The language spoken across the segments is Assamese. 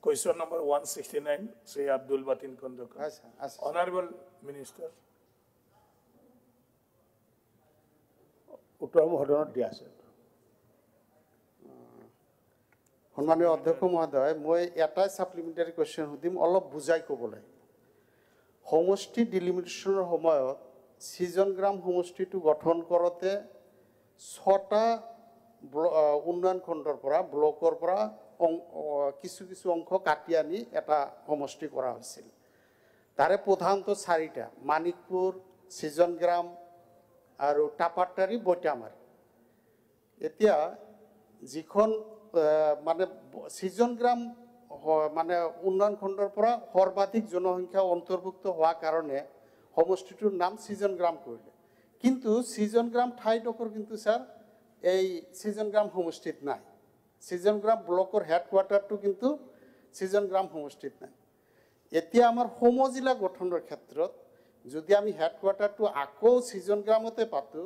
Question number 169, Sri Abdul Batin Kondokar. Honorable Minister. উত্তৰ মহোদয়ক দিয়া আছে সন্মানীয় অধ্যক্ষ মহোদয় মই এটাই সাপ্লিমেন্টাৰি কোয়েশ্চন সুধিম অলপ বুজাই ক'বলৈ সমষ্টি ডিলিমিটেশনৰ সময়ত সিজন গ্ৰাম সমষ্টিটো গঠন কৰোতে 6টা উন্নয়ন খণ্ডৰ পৰা ব্লকৰ পৰা কিছু কিছু অংশ কাটি আনি এটা সমষ্টি কৰা হৈছিল তাৰে প্ৰধানটো 4টা মানিকপুৰ সিজন গ্ৰাম আৰু টাপাটাৰী বৈটামাৰী এতিয়া যিখন মানে সিজন গ্ৰাম মানে উন্নয়ন খণ্ডৰ পৰা সৰ্বাধিক জনসংখ্যা অন্তৰ্ভুক্ত হোৱা কাৰণে সমষ্টিটোৰ নাম সিজন গ্ৰাম কৰিলে কিন্তু সিজন গ্ৰাম ঠাইডোখৰ কিন্তু স্যাৰ এই সিজন গ্ৰাম সমষ্টিত নাই সিজন গ্ৰাম ব্লকৰ হেডকোৱাৰ্টাৰটো কিন্তু সিজন গ্ৰাম সমষ্টিত নাই এতিয়া আমাৰ সমজিলা গঠনৰ ক্ষেত্ৰত যদি আমি হেডকোৱাৰ্টাৰটো আকৌ সিজন গ্ৰামতে পাতো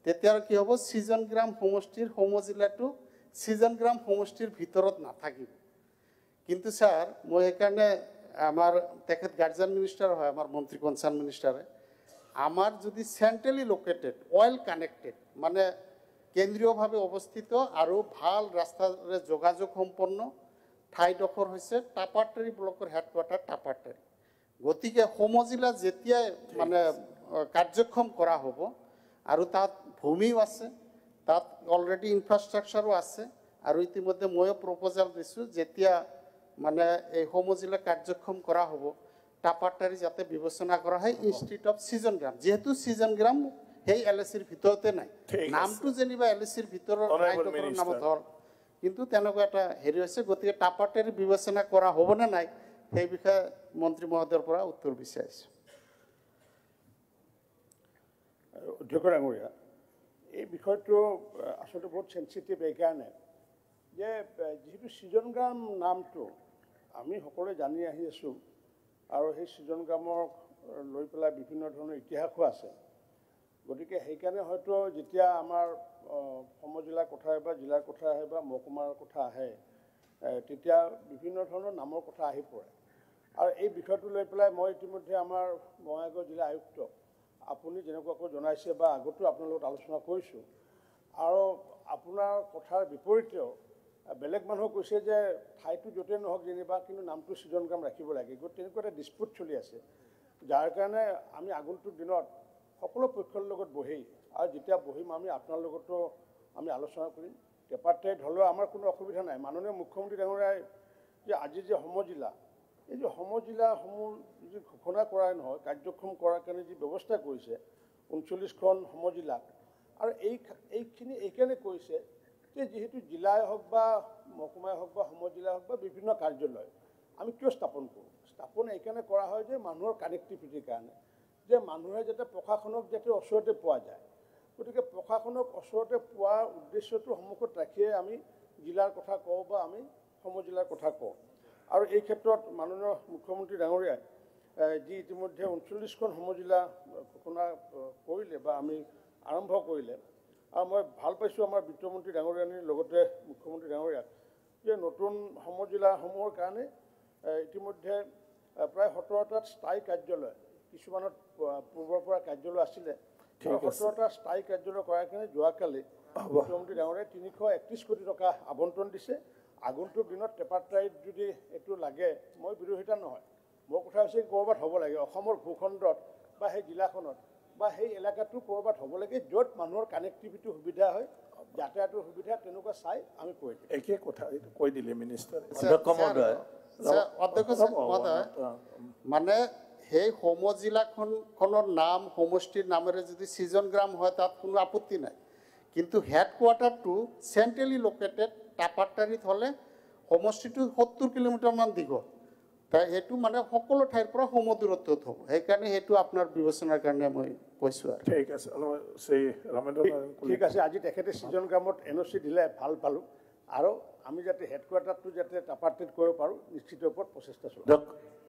তেতিয়া কি হ'ব সিজন গ্ৰাম সমষ্টিৰ সমজিলাটো সিজন গ্ৰাম সমষ্টিৰ ভিতৰত নাথাকিব কিন্তু স্যাৰ মই এখানে আমার তেখেত গার্জিয়ান মিনিস্টার হয় আমার মন্ত্রী কনসার্ন মিনিস্টারে আমার যদি সেন্ট্রালি লোকেটেড ওয়েল কানেক্টেড মানে কেন্দ্রীয়ভাবে অবস্থিত আৰু ভাল ৰাস্তাৰে যোগাযোগ সম্পন্ন ঠাইডোখৰ হৈছে টাপাটাৰী ব্লকৰ হেডকোৱাৰ্টাৰ টাপাটাৰী গতিকে সমজিলা যেতিয়া মানে কাৰ্যক্ষম কৰা হ'ব আৰু তাত ভূমিও আছে তাত অলৰেডি ইনফ্ৰাষ্ট্ৰাকচাৰো আছে আৰু ইতিমধ্যে ময়ো প্ৰপ'জাল দিছোঁ যেতিয়া মানে এই সমজিলা কাৰ্যক্ষম কৰা হ'ব টাপাটাৰী যাতে বিবেচনা কৰা হয় ইনষ্টিটিউট অফ সিজন গ্ৰাম যেহেতু সিজন গ্ৰাম সেই এলএসিৰ ভিতৰতে নাই নামটো যেনিবা এলএসিৰ ভিতৰৰ ঠাইডোখৰৰ নামত হ'ল কিন্তু তেনেকুৱা এটা হেৰি হৈছে গতিকে টাপাটাৰী বিবেচনা কৰা হ'বনে নাই সেই বিষয়ে মন্ত্ৰী মহোদয়ৰ পৰা উত্তৰ বিচাৰিছোঁ অধ্যক্ষ ডাঙৰীয়া এই বিষয়টো আসলে বহুত সেনসিটিভ এইকাৰণে যে যেহেতু সিজন গ্ৰাম নামটো আমি সকলোৱে জানি আহি আছোঁ আৰু সেই সিজন গ্ৰামক লৈ পেলাই বিভিন্ন ধৰণৰ ইতিহাসো আছে গতিকে সেইকাৰণে হয়তো যেতিয়া আমাৰ সমজিলাৰ কথা বা জিলাৰ কথা আহে বা মহকুমাৰ কথা আহে তেতিয়া বিভিন্ন ধৰণৰ নামৰ কথা আহি পৰে আৰু এই বিষয়টো লৈ পেলাই মই ইতিমধ্যে আমাৰ বঙাইগাঁও জিলা আয়ুক্ত আপুনি যেনেকুৱাকৈ জনাইছে বা আগতো আপোনাৰ লগত আলোচনা কৰিছোঁ আৰু আপোনাৰ কথাৰ বিপৰীতেও বেলেগ মানুহ কৈছে যে ঠাইটো য'তে নহওক যেনিবা কিন্তু নামটো সিজন গ্ৰাম ৰাখিব লাগে গতিকে তেনেকুৱা এটা ডিছপুট চলি আছে যাৰ কাৰণে আমি আগন্তুক দিনত সকলো পক্ষৰ লগত বহি আৰু যেতিয়া বহিম আমি আপোনাৰ লগতো আমি আলোচনা কৰিম টেপাটাৰীত হ'লেও আমাৰ কোনো অসুবিধা নাই মাননীয় মুখ্যমন্ত্ৰী ডাঙৰীয়াই যে আজি যে সমজিলা এই যে সমজিলাসমূহ যি ঘোষণা কৰাই নহয় কাৰ্যক্ষম কৰাৰ কাৰণে যি ব্যৱস্থা কৰিছে 39খন সমজিলাক আৰু এইখিনি এইকাৰণে কৰিছে যে যেহেতু জিলাই হওক বা মহকুমাই হওক বা সমজিলাই হওক বা বিভিন্ন কাৰ্যালয় আমি কিয় স্থাপন কৰোঁ স্থাপন এইকাৰণে কৰা হয় যে মানুহৰ কানেক্টিভিটিৰ কাৰণে যে মানুহে যাতে প্ৰশাসনক যাতে ওচৰতে পোৱা যায় গতিকে প্ৰশাসনক ওচৰতে পোৱাৰ উদ্দেশ্যটো সন্মুখত ৰাখিয়ে আমি জিলাৰ কথা কওঁ বা আমি সমজিলাৰ কথা কওঁ আৰু এই ক্ষেত্ৰত মাননীয় মুখ্যমন্ত্ৰী ডাঙৰীয়াই যি ইতিমধ্যে 39খন সমজিলা ঘোষণা কৰিলে বা আমি আৰম্ভ কৰিলে আৰু মই ভাল পাইছোঁ আমাৰ বিত্তমন্ত্ৰী ডাঙৰীয়ানীৰ লগতে মুখ্যমন্ত্ৰী ডাঙৰীয়াক যে নতুন সমজিলাসমূহৰ কাৰণে ইতিমধ্যে প্ৰায় 17টাত স্থায়ী কাৰ্যালয় কিছুমানত পূৰ্বৰ পৰা কাৰ্যালয় আছিলে 17টা স্থায়ী কাৰ্যালয় কৰাৰ কাৰণে যোৱাকালি মুখ্যমন্ত্ৰী ডাঙৰীয়াই 331 কোটি টকা আবণ্টন দিছে আগন্তুক দিনত টেপাটাৰীত যদি এইটো লাগে মই বিৰোধিতা নহয় মোৰ কথা হৈছে ক'ৰবাত হ'ব লাগে অসমৰ ভূখণ্ডত বা সেই জিলাখনত বা সেই এলেকাটো ক'ৰবাত হ'ব লাগে য'ত মানুহৰ কানেক্টিভিটি সুবিধা হয় যাতায়াতৰ সুবিধা তেনেকুৱা চাই আমি কৈ দিম একে কথা কৈ দিলে মিনিষ্টাৰ অধ্যক্ষ মহোদয় মানে সেই সমজিলাখনৰ নাম সমষ্টিৰ নামেৰে যদি সিজন গ্ৰাম হয় তাত কোনো আপত্তি নাই কিন্তু হেডকোৱাৰ্টাৰটো চেণ্ট্ৰেলি লোকেটেড টাপাটাৰীত হ'লে সমষ্টিটো 70 কিলোমিটাৰমান দীঘল তাই সেইটো মানে সকলো ঠাইৰ পৰা সমদূৰত্বত হ'ব সেইকাৰণে সেইটো আপোনাৰ বিবেচনাৰ কাৰণে মই কৈছোঁ আৰু ঠিক আছে ঠিক আছে আজি তেখেতে সিজন গ্ৰামত NOC দিলে ভাল পালোঁ আৰু আমি যাতে হেডকোৱাৰ্টাৰটো যাতে টাপাটাৰীত কৰিব পাৰোঁ নিশ্চিত ওপৰত প্ৰচেষ্টা চলাম